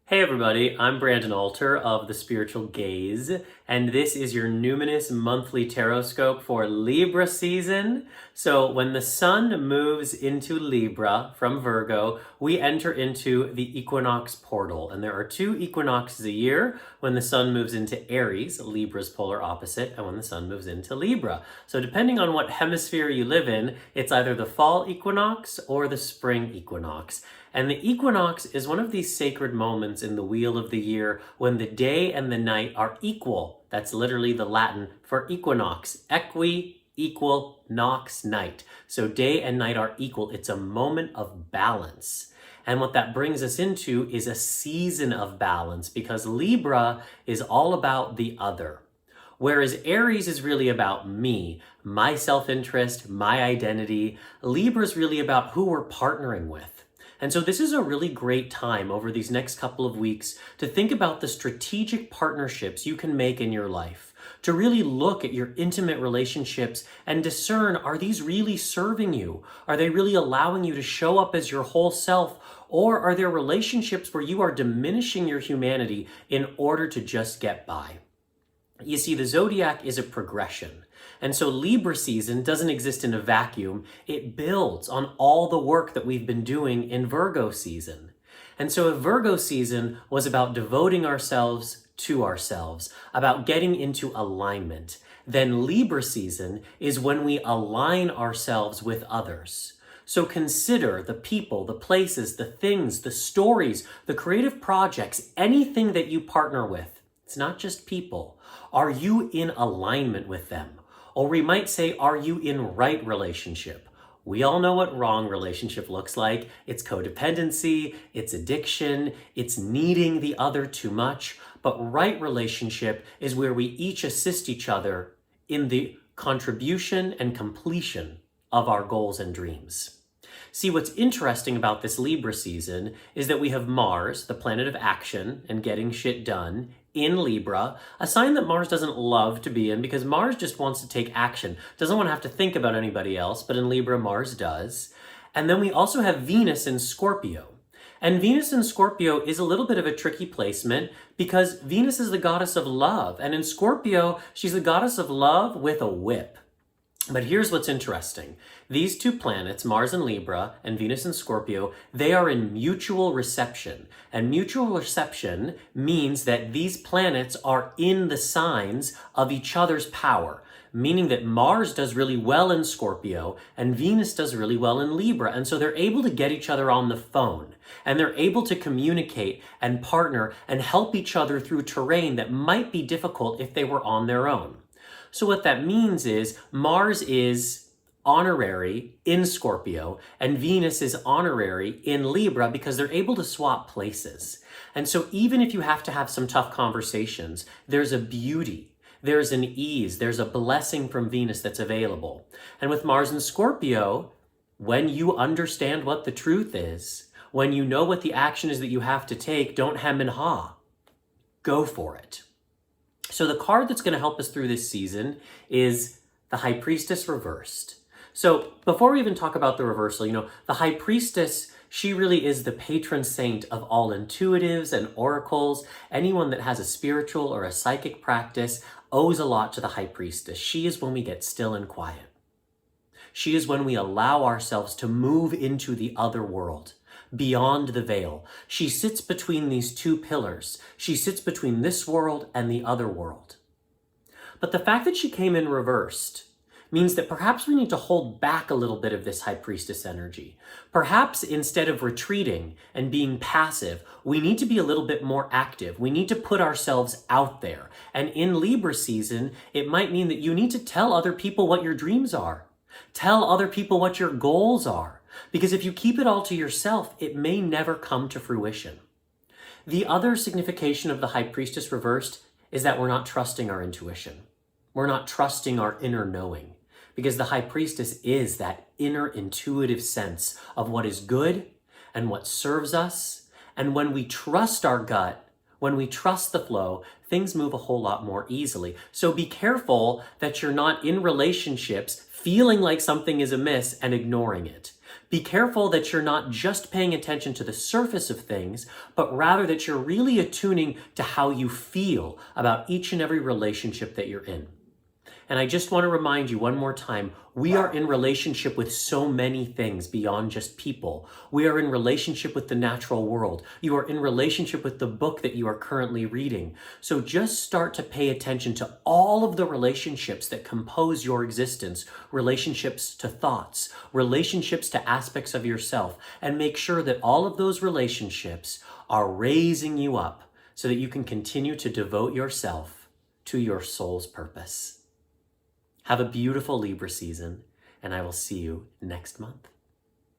Hey everybody, I'm Brandon Alter of The Spiritual Gaze, and this is your Numinous monthly Tarotscope for Libra season. So when the sun moves into Libra from Virgo, we enter into the equinox portal. And there are two equinoxes a year, when the sun moves into Aries, Libra's polar opposite, and when the sun moves into Libra. So depending on what hemisphere you live in, it's either the fall equinox or the spring equinox. And the equinox is one of these sacred moments in the wheel of the year when the day and the night are equal. That's literally the Latin for equinox. Equi, equal, nox, night. So day and night are equal. It's a moment of balance. And what that brings us into is a season of balance, because Libra is all about the other. Whereas Aries is really about me, my self-interest, my identity. Libra is really about who we're partnering with. And so this is a really great time over these next couple of weeks to think about the strategic partnerships you can make in your life, to really look at your intimate relationships and discern, are these really serving you? Are they really allowing you to show up as your whole self? Or are there relationships where you are diminishing your humanity in order to just get by? You see, the zodiac is a progression. And so Libra season doesn't exist in a vacuum. It builds on all the work that we've been doing in Virgo season. And so if Virgo season was about devoting ourselves to ourselves, about getting into alignment, then Libra season is when we align ourselves with others. So consider the people, the places, the things, the stories, the creative projects, anything that you partner with. It's not just people. Are you in alignment with them? Or we might say, are you in right relationship? We all know what wrong relationship looks like. It's codependency, it's addiction, it's needing the other too much. But right relationship is where we each assist each other in the contribution and completion of our goals and dreams. See, what's interesting about this Libra season is that we have Mars, the planet of action and getting shit done, in Libra, a sign that Mars doesn't love to be in, because Mars just wants to take action, doesn't want to have to think about anybody else, but in Libra, Mars does. And then we also have Venus in Scorpio. And Venus in Scorpio is a little bit of a tricky placement, because Venus is the goddess of love, and in Scorpio, she's the goddess of love with a whip. But here's what's interesting. These two planets, Mars in Libra and Venus in Scorpio, they are in mutual reception. And mutual reception means that these planets are in the signs of each other's power, meaning that Mars does really well in Scorpio and Venus does really well in Libra. And so they're able to get each other on the phone, and they're able to communicate and partner and help each other through terrain that might be difficult if they were on their own. So what that means is Mars is honorary in Scorpio and Venus is honorary in Libra, because they're able to swap places. And so even if you have to have some tough conversations, there's a beauty, there's an ease, there's a blessing from Venus that's available. And with Mars in Scorpio, when you understand what the truth is, when you know what the action is that you have to take, don't hem and haw. Go for it. So the card that's going to help us through this season is the High Priestess reversed. So before we even talk about the reversal, the High Priestess, she really is the patron saint of all intuitives and oracles. Anyone that has a spiritual or a psychic practice owes a lot to the High Priestess. She is when we get still and quiet. She is when we allow ourselves to move into the other world, beyond the veil. She sits between these two pillars. She sits between this world and the other world. But the fact that she came in reversed means that perhaps we need to hold back a little bit of this High Priestess energy. Perhaps instead of retreating and being passive, we need to be a little bit more active. We need to put ourselves out there. And in Libra season, it might mean that you need to tell other people what your dreams are. Tell other people what your goals are. Because if you keep it all to yourself, it may never come to fruition. The other signification of the High Priestess reversed is that we're not trusting our intuition. We're not trusting our inner knowing, because the High Priestess is that inner intuitive sense of what is good and what serves us. And when we trust our gut, when we trust the flow, things move a whole lot more easily. So be careful that you're not in relationships feeling like something is amiss and ignoring it. Be careful that you're not just paying attention to the surface of things, but rather that you're really attuning to how you feel about each and every relationship that you're in. And I just want to remind you one more time, we are in relationship with so many things beyond just people. We are in relationship with the natural world. You are in relationship with the book that you are currently reading. So just start to pay attention to all of the relationships that compose your existence, relationships to thoughts, relationships to aspects of yourself, and make sure that all of those relationships are raising you up so that you can continue to devote yourself to your soul's purpose. Have a beautiful Libra season, and I will see you next month.